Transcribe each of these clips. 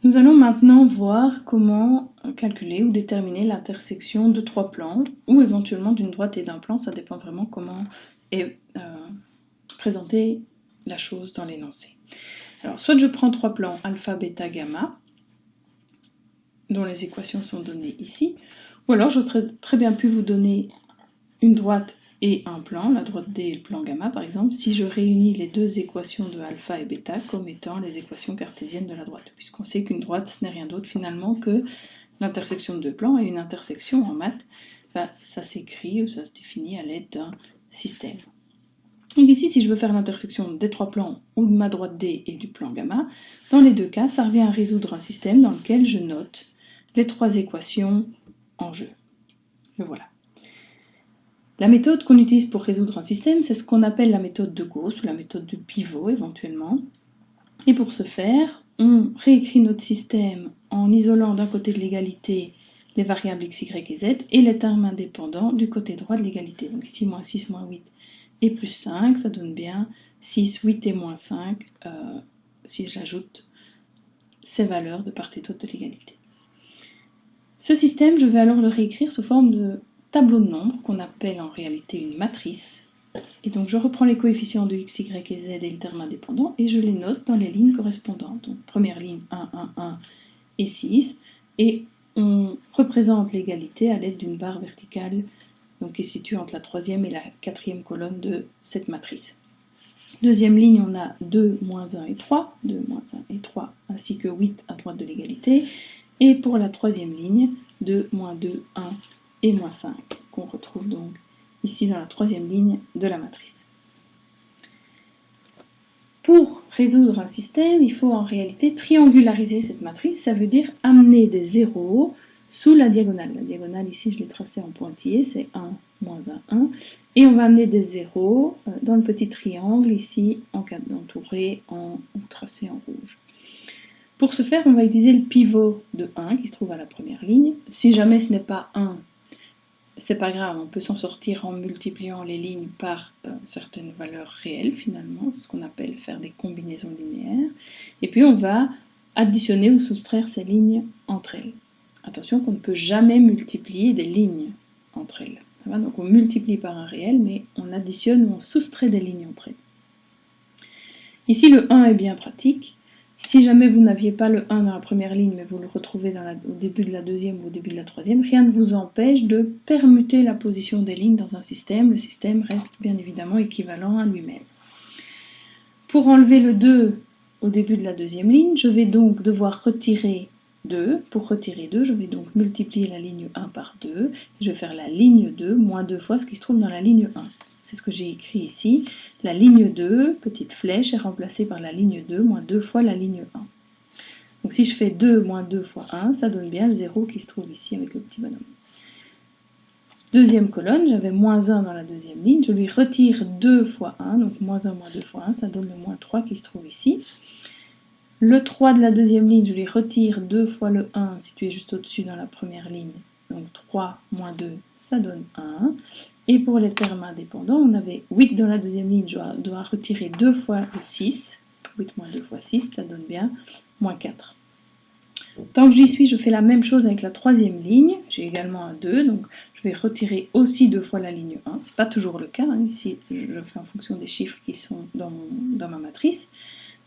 Nous allons maintenant voir comment calculer ou déterminer l'intersection de trois plans, ou éventuellement d'une droite et d'un plan, ça dépend vraiment comment est présentée la chose dans l'énoncé. Alors, soit je prends trois plans alpha, bêta, gamma, dont les équations sont données ici, ou alors j'aurais très bien pu vous donner une droite et un plan, la droite D et le plan gamma par exemple, si je réunis les deux équations de alpha et bêta comme étant les équations cartésiennes de la droite, puisqu'on sait qu'une droite ce n'est rien d'autre finalement que l'intersection de deux plans, et une intersection en maths, ça s'écrit ou ça se définit à l'aide d'un système. Donc ici, si je veux faire l'intersection des trois plans ou de ma droite D et du plan gamma, dans les deux cas, ça revient à résoudre un système dans lequel je note les trois équations en jeu. Le voilà. La méthode qu'on utilise pour résoudre un système, c'est ce qu'on appelle la méthode de Gauss ou la méthode de pivot éventuellement. Et pour ce faire, on réécrit notre système en isolant d'un côté de l'égalité les variables x, y et z et les termes indépendants du côté droit de l'égalité. Donc ici, moins 6, moins 8 et plus 5, ça donne bien 6, 8 et moins 5 si j'ajoute ces valeurs de part et d'autre de l'égalité. Ce système, je vais alors le réécrire sous forme de tableau de nombres qu'on appelle en réalité une matrice. Et donc je reprends les coefficients de x, y et z et le terme indépendant et je les note dans les lignes correspondantes. Donc première ligne 1, 1, 1 et 6. Et on représente l'égalité à l'aide d'une barre verticale donc, qui est située entre la troisième et la quatrième colonne de cette matrice. Deuxième ligne, on a 2, moins 1 et 3, 2, moins 1 et 3, ainsi que 8 à droite de l'égalité. Et pour la troisième ligne, 2, moins 2, 1 et moins 5, qu'on retrouve donc ici dans la troisième ligne de la matrice. Pour résoudre un système, il faut en réalité triangulariser cette matrice, ça veut dire amener des zéros sous la diagonale. La diagonale ici, je l'ai tracée en pointillé, c'est 1, moins 1, 1. Et on va amener des zéros dans le petit triangle ici, entouré ou tracé en rouge. Pour ce faire, on va utiliser le pivot de 1 qui se trouve à la première ligne. Si jamais ce n'est pas 1, c'est pas grave, on peut s'en sortir en multipliant les lignes par certaines valeurs réelles finalement, ce qu'on appelle faire des combinaisons linéaires. Et puis on va additionner ou soustraire ces lignes entre elles. Attention qu'on ne peut jamais multiplier des lignes entre elles. Donc on multiplie par un réel, mais on additionne ou on soustrait des lignes entre elles. Ici le 1 est bien pratique. Si jamais vous n'aviez pas le 1 dans la première ligne, mais vous le retrouvez au début de la deuxième ou au début de la troisième, rien ne vous empêche de permuter la position des lignes dans un système. Le système reste bien évidemment équivalent à lui-même. Pour enlever le 2 au début de la deuxième ligne, je vais donc devoir retirer 2. Pour retirer 2, je vais donc multiplier la ligne 1 par 2. Je vais faire la ligne 2 moins 2 fois ce qui se trouve dans la ligne 1. C'est ce que j'ai écrit ici. La ligne 2, petite flèche, est remplacée par la ligne 2 moins 2 fois la ligne 1. Donc si je fais 2 moins 2 fois 1, ça donne bien le 0 qui se trouve ici avec le petit bonhomme. Deuxième colonne, j'avais moins 1 dans la deuxième ligne. Je lui retire 2 fois 1, donc moins 1 moins 2 fois 1, ça donne le moins 3 qui se trouve ici. Le 3 de la deuxième ligne, je lui retire 2 fois le 1 situé juste au-dessus dans la première ligne. Donc 3 moins 2, ça donne 1. Et pour les termes indépendants, on avait 8 dans la deuxième ligne, je dois retirer 2 fois le 6. 8 moins 2 fois 6, ça donne bien moins 4. Tant que j'y suis, je fais la même chose avec la troisième ligne. J'ai également un 2, donc je vais retirer aussi 2 fois la ligne 1. Ce n'est pas toujours le cas, hein. Ici je fais en fonction des chiffres qui sont dans ma matrice.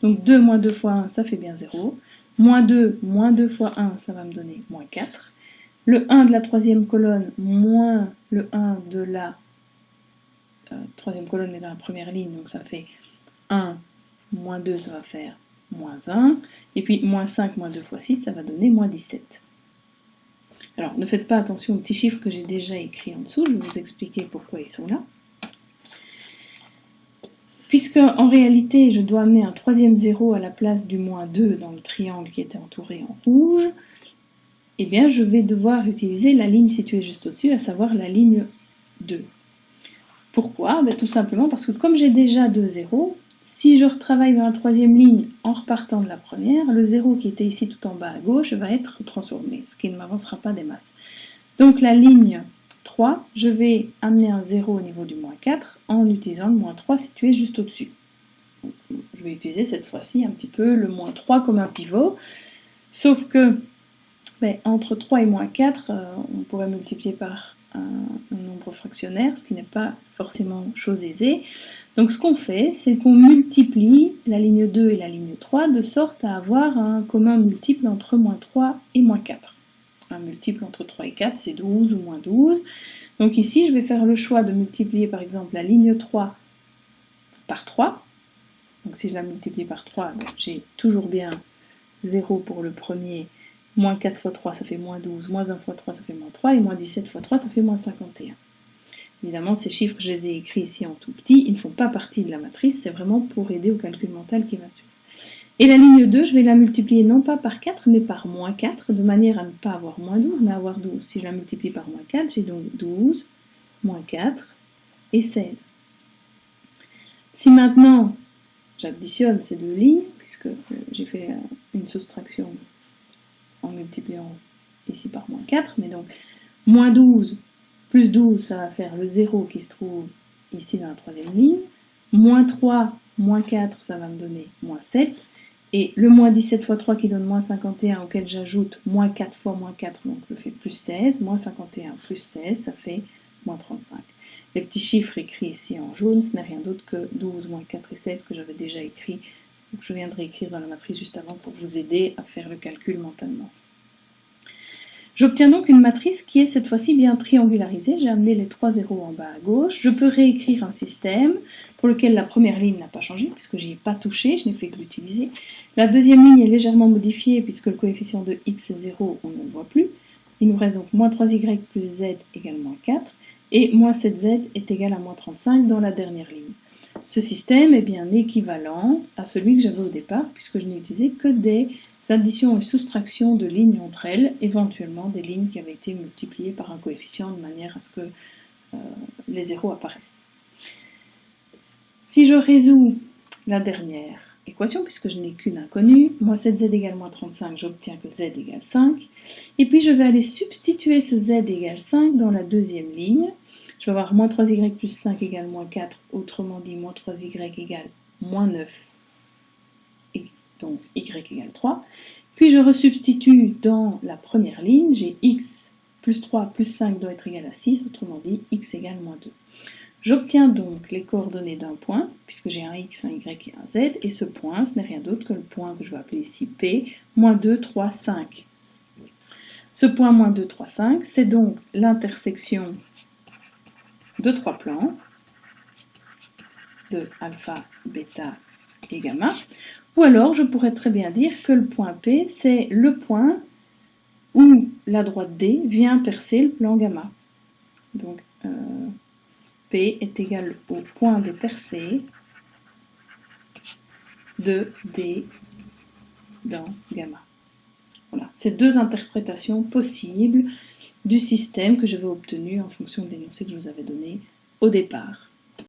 Donc 2 moins 2 fois 1, ça fait bien 0. Moins 2 fois 1, ça va me donner moins 4. Le 1 de la troisième colonne moins le 1 de la troisième colonne, mais dans la première ligne, donc ça fait 1 moins 2, ça va faire moins 1. Et puis moins 5 moins 2 fois 6, ça va donner moins 17. Alors ne faites pas attention aux petits chiffres que j'ai déjà écrits en dessous, je vais vous expliquer pourquoi ils sont là. Puisque en réalité, je dois amener un troisième 0 à la place du moins 2 dans le triangle qui était entouré en rouge, eh bien je vais devoir utiliser la ligne située juste au-dessus, à savoir la ligne 2. Pourquoi? Tout simplement parce que comme j'ai déjà 2 zéros, si je retravaille dans la troisième ligne en repartant de la première, le 0 qui était ici tout en bas à gauche va être transformé, ce qui ne m'avancera pas des masses. Donc la ligne 3, je vais amener un 0 au niveau du moins 4 en utilisant le moins 3 situé juste au-dessus. Je vais utiliser cette fois-ci un petit peu le moins 3 comme un pivot. Sauf que entre 3 et moins 4, on pourrait multiplier par un nombre fractionnaire, ce qui n'est pas forcément chose aisée. Donc ce qu'on fait, c'est qu'on multiplie la ligne 2 et la ligne 3 de sorte à avoir un commun multiple entre moins 3 et moins 4. Un multiple entre 3 et 4, c'est 12 ou moins 12. Donc ici, je vais faire le choix de multiplier par exemple la ligne 3 par 3. Donc si je la multiplie par 3, j'ai toujours bien 0 pour le premier, moins 4 fois 3, ça fait moins 12, moins 1 fois 3, ça fait moins 3, et moins 17 fois 3, ça fait moins 51. Évidemment, ces chiffres, je les ai écrits ici en tout petit, ils ne font pas partie de la matrice, c'est vraiment pour aider au calcul mental qui va suivre. Et la ligne 2, je vais la multiplier non pas par 4, mais par moins 4, de manière à ne pas avoir moins 12, mais avoir 12. Si je la multiplie par moins 4, j'ai donc 12, moins 4 et 16. Si maintenant j'additionne ces deux lignes, puisque j'ai fait une soustraction en multipliant ici par moins 4, mais donc moins 12 plus 12, ça va faire le 0 qui se trouve ici dans la troisième ligne, moins 3, moins 4, ça va me donner moins 7, et le moins 17 fois 3 qui donne moins 51, auquel j'ajoute moins 4 fois moins 4, donc je fais plus 16, moins 51 plus 16, ça fait moins 35. Les petits chiffres écrits ici en jaune, ce n'est rien d'autre que 12, moins 4 et 16 que j'avais déjà écrit, donc je viendrai écrire dans la matrice juste avant pour vous aider à faire le calcul mentalement. J'obtiens donc une matrice qui est cette fois-ci bien triangularisée. J'ai amené les 3 zéros en bas à gauche. Je peux réécrire un système pour lequel la première ligne n'a pas changé, puisque je n'y ai pas touché, je n'ai fait que l'utiliser. La deuxième ligne est légèrement modifiée, puisque le coefficient de x est 0, on ne le voit plus. Il nous reste donc moins 3y plus z égale moins 4, et moins 7z est égal à moins 35 dans la dernière ligne. Ce système est bien équivalent à celui que j'avais au départ, puisque je n'ai utilisé que des additions et soustractions de lignes entre elles, éventuellement des lignes qui avaient été multipliées par un coefficient de manière à ce que les zéros apparaissent. Si je résous la dernière équation, puisque je n'ai qu'une inconnue, moins 7z égale moins 35, j'obtiens que z égale 5, et puis je vais aller substituer ce z égale 5 dans la deuxième ligne. Je vais avoir moins 3y plus 5 égale moins 4, autrement dit moins 3y égale moins 9, donc y égale 3. Puis je resubstitue dans la première ligne, j'ai x plus 3 plus 5 doit être égal à 6, autrement dit x égale moins 2. J'obtiens donc les coordonnées d'un point, puisque j'ai un x, un y et un z, et ce point, ce n'est rien d'autre que le point que je vais appeler ici P, moins 2, 3, 5. Ce point moins 2, 3, 5, c'est donc l'intersection de trois plans, de alpha, bêta et gamma, ou alors je pourrais très bien dire que le point P, c'est le point où la droite D vient percer le plan gamma. Donc P est égal au point de percée de D dans gamma. Voilà, c'est deux interprétations possibles du système que j'avais obtenu en fonction de l'énoncé que je vous avais donné au départ.